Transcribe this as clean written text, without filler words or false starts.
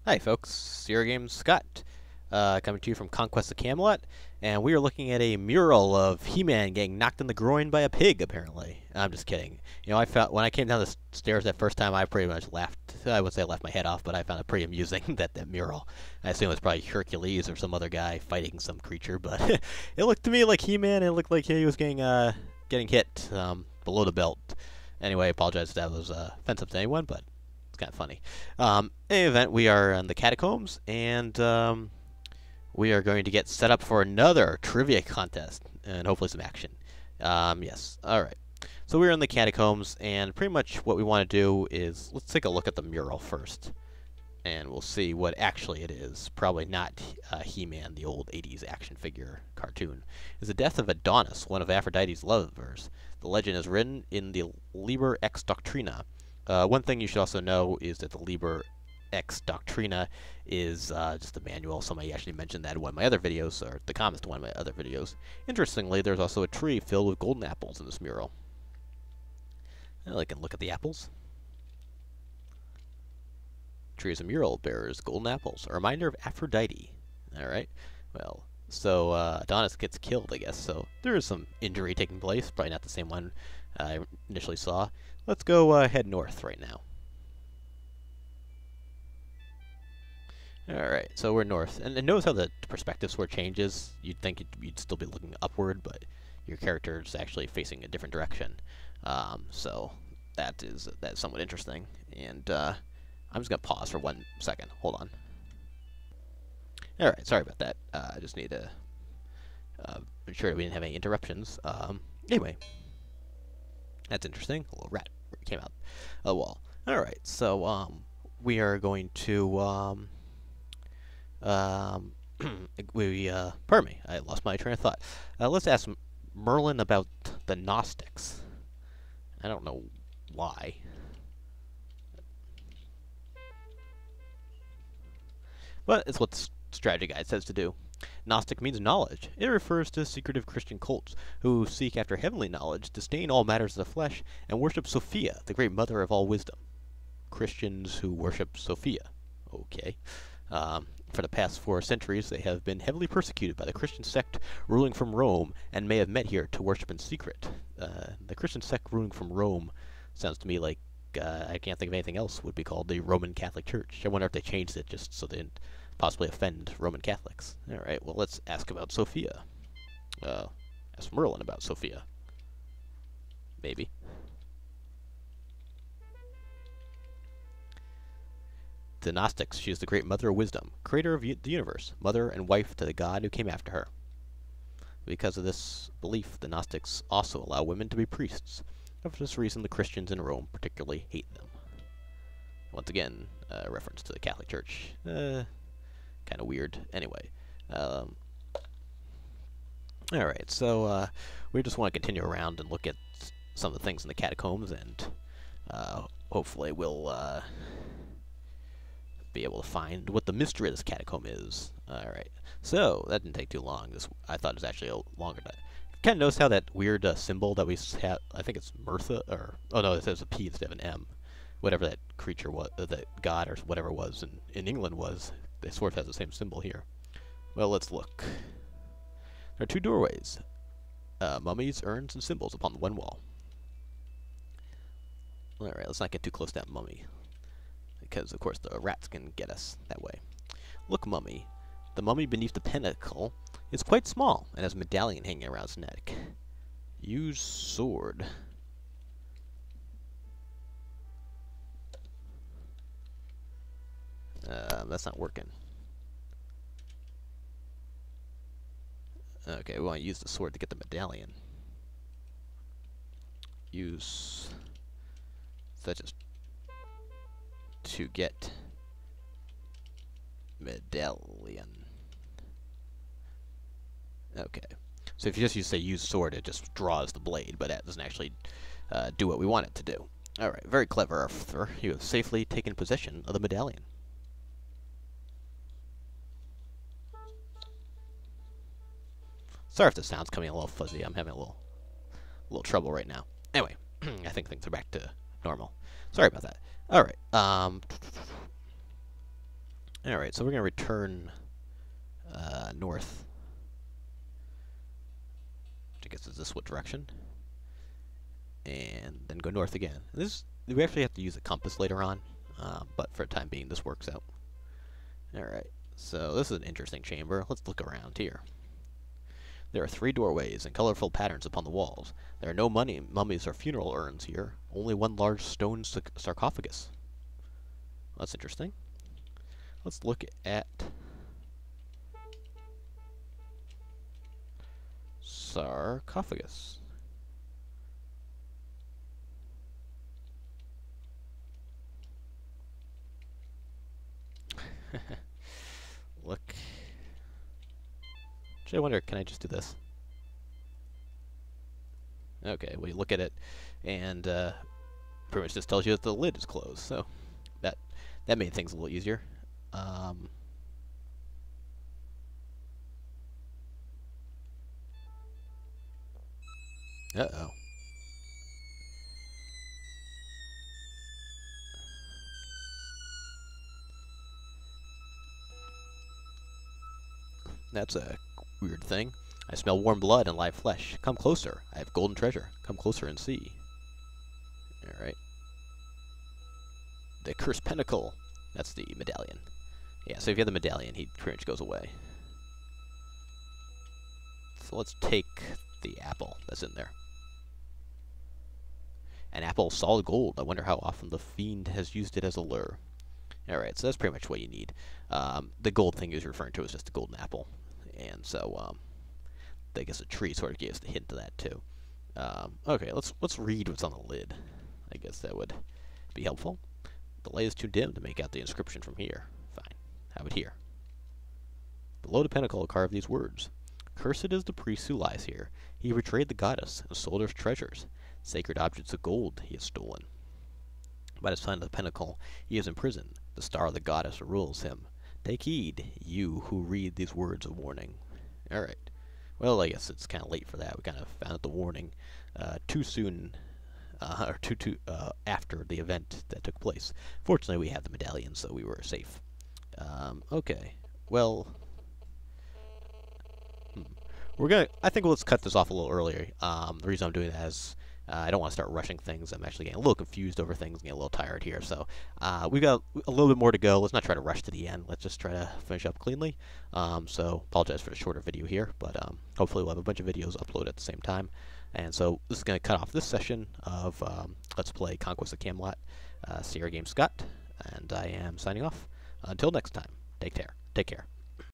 Hi folks, Sierra Games Scott, coming to you from Conquests of Camelot, and we are looking at a mural of He-Man getting knocked in the groin by a pig, apparently. I'm just kidding. You know, I felt, when I came down the stairs that first time, I pretty much laughed. I wouldn't say I laughed my head off, but I found it pretty amusing, that mural. I assume it was probably Hercules or some other guy fighting some creature, but it looked to me like He-Man, and it looked like he was getting hit below the belt. Anyway, I apologize if that was offensive to anyone, but it's kind of funny. In any event, we are in the catacombs, and we are going to get set up for another trivia contest, and hopefully some action. Yes, alright. So we're in the catacombs, and pretty much what we want to do is, let's take a look at the mural first, and we'll see what actually it is. Probably not He-Man, the old 80s action figure cartoon. It's the death of Adonis, one of Aphrodite's lovers. The legend is written in the Liber Ex Doctrina. One thing you should also know is that the Liber Ex Doctrina is just a manual. Somebody actually mentioned that in one of my other videos, or the comments to one of my other videos. Interestingly, there's also a tree filled with golden apples in this mural. Well, I can look at the apples. The tree is a mural, bears golden apples, a reminder of Aphrodite. Alright, well, so Adonis gets killed, I guess, so there is some injury taking place, probably not the same one I initially saw. Let's go head north right now. Alright, so we're north. And notice how the perspective sort of changes. You'd think you'd still be looking upward, but your character is actually facing a different direction. So that's somewhat interesting. And I'm just going to pause for 1 second. Hold on. Alright, sorry about that. I just need to ensure that we didn't have any interruptions. Anyway. That's interesting. A little rat came out of the wall. Alright, so we are going to pardon me, I lost my train of thought. Let's ask Merlin about the Gnostics. I don't know why. But it's what the strategy guide says to do. Gnostic means knowledge. It refers to secretive Christian cults who seek after heavenly knowledge, disdain all matters of the flesh, and worship Sophia, the great mother of all wisdom. Christians who worship Sophia. Okay. For the past 4 centuries, they have been heavily persecuted by the Christian sect ruling from Rome, and may have met here to worship in secret. The Christian sect ruling from Rome sounds to me like, I can't think of anything else would be called the Roman Catholic Church. I wonder if they changed it just so they didn't possibly offend Roman Catholics. Alright, well, let's ask about Sophia. Ask Merlin about Sophia. Maybe. The Gnostics, she is the great mother of wisdom, creator of the universe, mother and wife to the god who came after her. Because of this belief, the Gnostics also allow women to be priests. And for this reason, the Christians in Rome particularly hate them. Once again, reference to the Catholic Church. Kind of weird. Anyway. Alright, so we just want to continue around and look at some of the things in the catacombs, and hopefully we'll be able to find what the mystery of this catacomb is. Alright, so that didn't take too long. I thought it was actually longer than that. Kind of notice how that weird symbol that we have, I think it's Mirtha, or, oh no, it says a P instead of an M. Whatever that creature was, that god or whatever was in England was, they sort of has the same symbol here. Well, let's look. There are 2 doorways. Mummies, urns, and symbols upon the one wall. Alright, let's not get too close to that mummy, because of course the rats can get us that way. Look, mummy. The mummy beneath the pinnacle is quite small and has a medallion hanging around its neck. Use sword. That's not working. Okay, we want to use the sword to get the medallion. Use such as to get medallion. Okay. So if you just say use sword, it just draws the blade, but that doesn't actually do what we want it to do. Alright, very clever, Arthur. You have safely taken possession of the medallion. Sorry if the sound's coming a little fuzzy. I'm having a little trouble right now. Anyway, I think things are back to normal. Sorry about that. Alright, Alright, so we're going to return north. Which I guess is this what direction? And then go north again. We actually have to use a compass later on, but for the time being, this works out. Alright, so this is an interesting chamber. Let's look around here. There are 3 doorways and colorful patterns upon the walls. There are no mummies or funeral urns here, only one large stone sarcophagus. That's interesting. Let's look at sarcophagus. Look. Actually, I wonder, can I just do this? Okay, well, you look at it, and pretty much just tells you that the lid is closed, so that made things a little easier. Uh-oh. That's a weird thing. I smell warm blood and live flesh. Come closer. I have golden treasure. Come closer and see. Alright. The cursed pentacle. That's the medallion. Yeah, so if you have the medallion, he pretty much goes away. So let's take the apple that's in there. An apple solid gold. I wonder how often the fiend has used it as a lure. Alright, so that's pretty much what you need. The gold thing he was referring to is just a golden apple. And so, I guess a tree sort of gave us the hint to that, too. Okay, let's read what's on the lid. I guess that would be helpful. The light is too dim to make out the inscription from here. Fine. Have it here. Below the pinnacle are carved these words. Cursed is the priest who lies here. He betrayed the goddess and sold her treasures. Sacred objects of gold he has stolen. By the sign of the pinnacle, he is imprisoned. The star of the goddess rules him. Take heed, you who read these words of warning. Alright. Well, I guess it's kind of late for that. We kind of found out the warning too soon, or too after the event that took place. Fortunately, we have the medallion, so we were safe. Okay. Well, I think let's cut this off a little earlier. The reason I'm doing that is I don't want to start rushing things. I'm actually getting a little confused over things and getting a little tired here. So we've got a little bit more to go. Let's not try to rush to the end. Let's just try to finish up cleanly. So apologize for the shorter video here, but hopefully we'll have a bunch of videos uploaded at the same time. And so this is going to cut off this session of Let's Play Conquests of Camelot, Sierra Games Scott, and I am signing off. Until next time, take care.